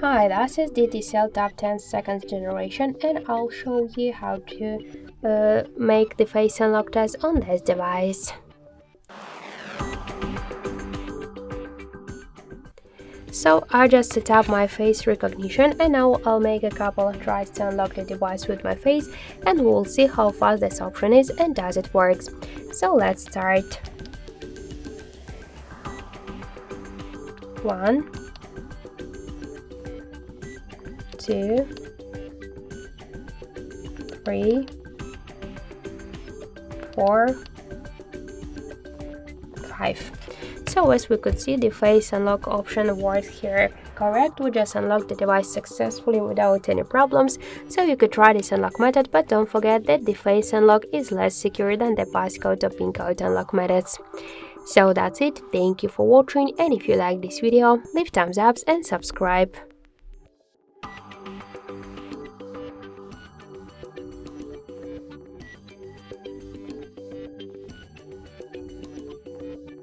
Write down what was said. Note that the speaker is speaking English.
Hi, this is the TCL TAB 10th second generation, and I'll show you how to make the face unlock test on this device. So I just set up my face recognition, and now I'll make a couple of tries to unlock the device with my face, and we'll see how fast this option is and does it works. So let's start. 1, 2, 3, 4, 5. So as we could see, the face unlock option works here. Correct, we just unlocked the device successfully without any problems, so you could try this unlock method, but don't forget that the face unlock is less secure than the passcode or pin code unlock methods. So that's it, thank you for watching, and if you like this video, leave thumbs up and subscribe.